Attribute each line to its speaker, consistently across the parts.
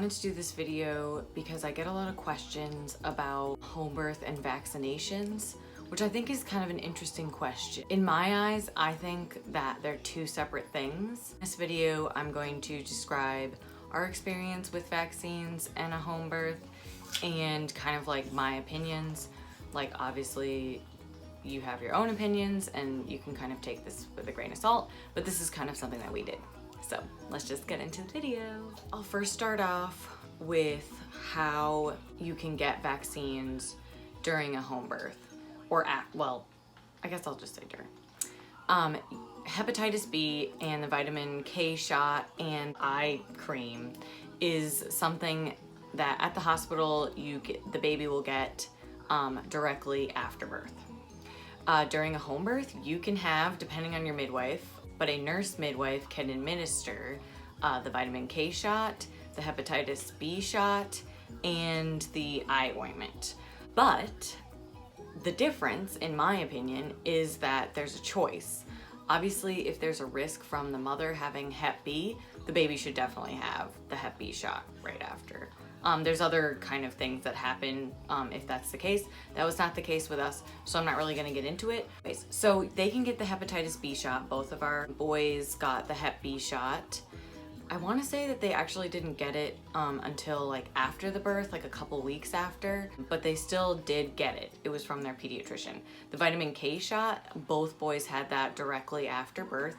Speaker 1: wanted to do this video because I get a lot of questions about home birth and vaccinations, which I think is kind of an interesting question. In my eyes, I think that they're two separate things. In this video, I'm going to describe our experience with vaccines and a home birth and kind of like my opinions. Like, obviously you have your own opinions and you can kind of take this with a grain of salt, but this is kind of something that we did. So let's just get into the video. I'll first start off with how you can get vaccines during a home birth, or well, I guess I'll just say during. Hepatitis B and the vitamin K shot and eye cream is something that at the hospital the baby will get directly after birth. During a home birth, you can have, depending on your midwife, but a nurse midwife can administer the vitamin K shot, the hepatitis B shot, and the eye ointment. But the difference, in my opinion, is that there's a choice. Obviously, if there's a risk from the mother having Hep B, the baby should definitely have the Hep B shot right after. There's other kind of things that happen if that's the case. That was not the case with us, so I'm not really gonna get into it. So they can get the hepatitis B shot. Both of our boys got the Hep B shot. I wanna say that they actually didn't get it until like after the birth, like a couple weeks after, but they still did get it. It was from their pediatrician. The vitamin K shot, both boys had that directly after birth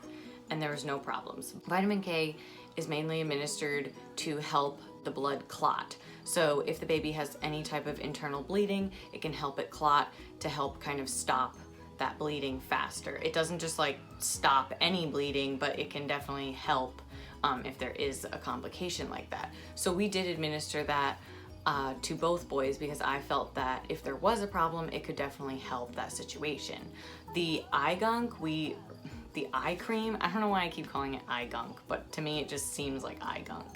Speaker 1: and there was no problems. Vitamin K is mainly administered to help the blood clot. So if the baby has any type of internal bleeding, it can help it clot to help kind of stop that bleeding faster. It doesn't just like stop any bleeding, but it can definitely help if there is a complication like that. So we did administer that to both boys because I felt that if there was a problem, it could definitely help that situation. The eye gunk, the eye cream, I don't know why I keep calling it eye gunk, but to me it just seems like eye gunk.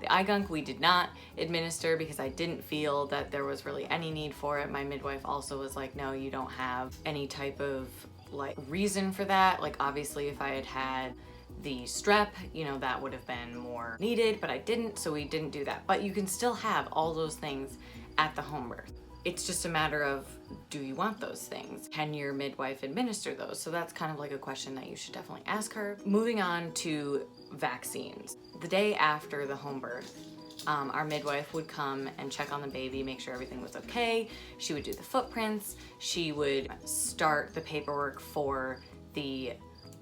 Speaker 1: The eye gunk we did not administer because I didn't feel that there was really any need for it. My midwife also was like, no, you don't have any type of like reason for that. Like, obviously if I had had the strep, you know, that would have been more needed, but I didn't, so we didn't do that. But you can still have all those things at the home birth. It's just a matter of, do you want those things? Can your midwife administer those? So that's kind of like a question that you should definitely ask her. Moving on to vaccines. The day after the home birth, our midwife would come and check on the baby, make sure everything was okay. She would do the footprints. She would start the paperwork for the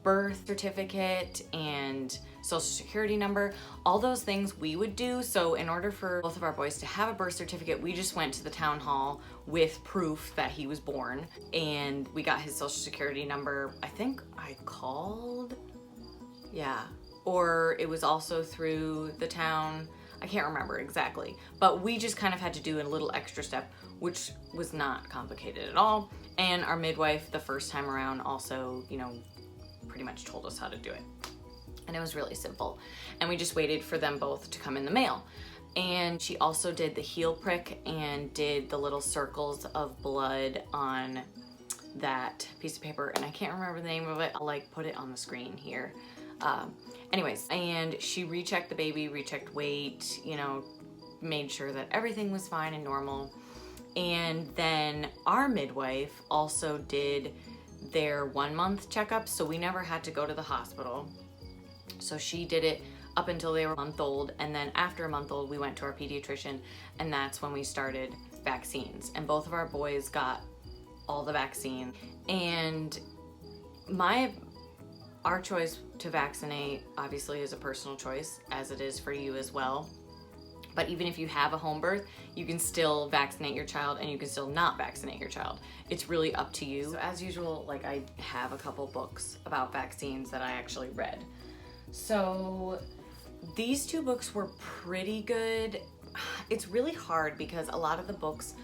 Speaker 1: birth certificate and social security number, all those things we would do. So in order for both of our boys to have a birth certificate, we just went to the town hall with proof that he was born, and we got his social security number. I think I called, yeah, or it was also through the town. I can't remember exactly, but we just kind of had to do a little extra step, which was not complicated at all. And our midwife the first time around also, you know, pretty much told us how to do it. And it was really simple. And we just waited for them both to come in the mail. And she also did the heel prick and did the little circles of blood on that piece of paper. And I can't remember the name of it. I'll like put it on the screen here. Anyways, and she rechecked the baby, rechecked weight, you know, made sure that everything was fine and normal. And then our midwife also did their 1 month checkup, so we never had to go to the hospital. So she did it up until they were a month old, and then after a month old we went to our pediatrician, and that's when we started vaccines. And both of our boys got all the vaccine. And our choice to vaccinate obviously is a personal choice, as it is for you as well. But even if you have a home birth, you can still vaccinate your child and you can still not vaccinate your child. It's really up to you. So as usual, like, I have a couple books about vaccines that I actually read. So these two books were pretty good. It's really hard because a lot of the books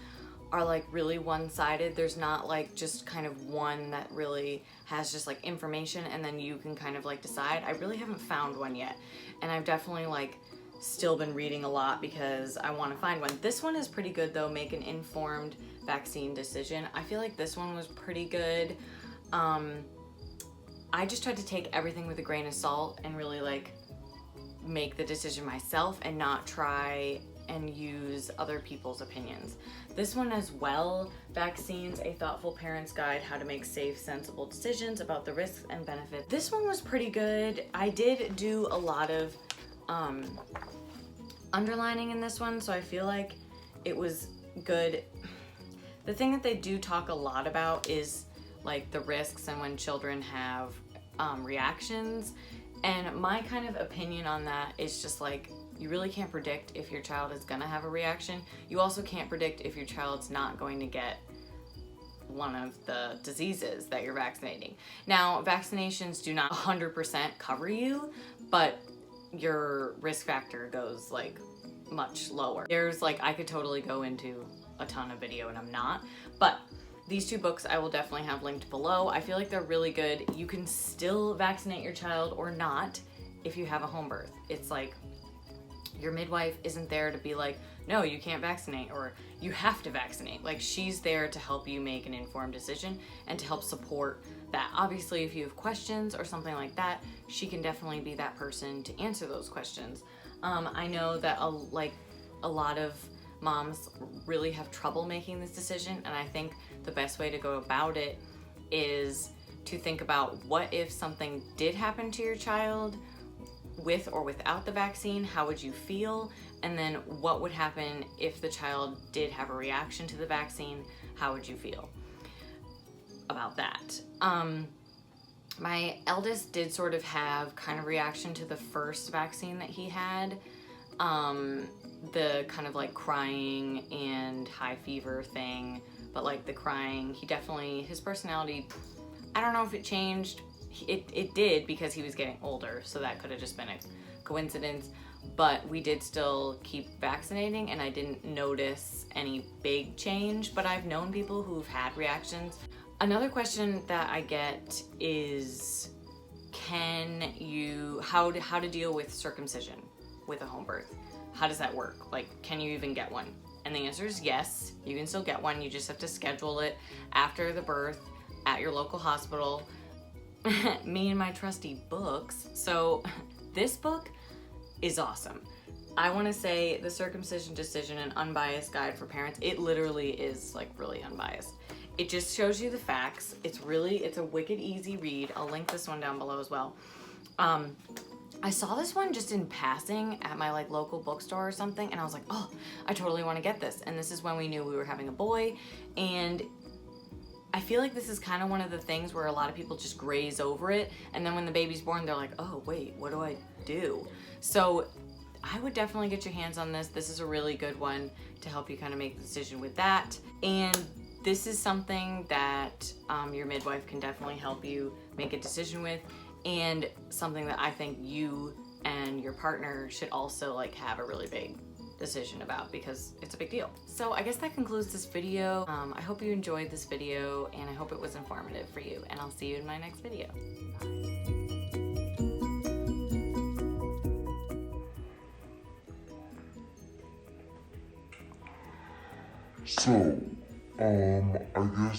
Speaker 1: are like really one-sided. There's not like just kind of one that really has just like information and then you can kind of like decide. I really haven't found one yet. And I've definitely like still been reading a lot because I want to find one. This one is pretty good though, Make an Informed Vaccine Decision. I feel like this one was pretty good. I just tried to take everything with a grain of salt and really like make the decision myself and not try and use other people's opinions. This one as well, Vaccines, A Thoughtful Parent's Guide, How to Make Safe, Sensible Decisions About the Risks and Benefits. This one was pretty good. I did do a lot of underlining in this one, so I feel like it was good. The thing that they do talk a lot about is like the risks and when children have reactions. And my kind of opinion on that is just like, you really can't predict if your child is gonna have a reaction. You also can't predict if your child's not going to get one of the diseases that you're vaccinating. Now, vaccinations do not 100% cover you, but your risk factor goes like much lower. There's like, I could totally go into a ton of video and I'm not, but these two books I will definitely have linked below. I feel like they're really good. You can still vaccinate your child or not if you have a home birth. It's like, your midwife isn't there to be like, no, you can't vaccinate or you have to vaccinate. Like, she's there to help you make an informed decision and to help support that. Obviously, if you have questions or something like that, she can definitely be that person to answer those questions. I know that a lot of moms really have trouble making this decision, and I think the best way to go about it is to think about, what if something did happen to your child with or without the vaccine? How would you feel? And then what would happen if the child did have a reaction to the vaccine? How would you feel about that? My eldest did sort of have kind of reaction to the first vaccine that he had. The kind of like crying and high fever thing, but like the crying, his personality, I don't know if it changed. It did, because he was getting older, so that could have just been a coincidence, but we did still keep vaccinating and I didn't notice any big change, but I've known people who've had reactions. Another question that I get is, how to deal with circumcision with a home birth? How does that work? Like, can you even get one? And the answer is yes, you can still get one. You just have to schedule it after the birth at your local hospital. Me and my trusty books. So this book is awesome. I want to say The Circumcision Decision, An Unbiased Guide for Parents. It literally is like really unbiased. It just shows you the facts. It's a wicked easy read. I'll link this one down below as well. I saw this one just in passing at my like local bookstore or something, and I was like, oh, I totally want to get this. And this is when we knew we were having a boy, and I feel like this is kind of one of the things where a lot of people just graze over it, and then when the baby's born, they're like, oh wait, what do I do? So I would definitely get your hands on this. This is a really good one to help you kind of make the decision with that. And this is something that your midwife can definitely help you make a decision with, and something that I think you and your partner should also like have a really big decision about, because it's a big deal. So I guess that concludes this video. I hope you enjoyed this video, and I hope it was informative for you, and I'll see you in my next video.
Speaker 2: So, I guess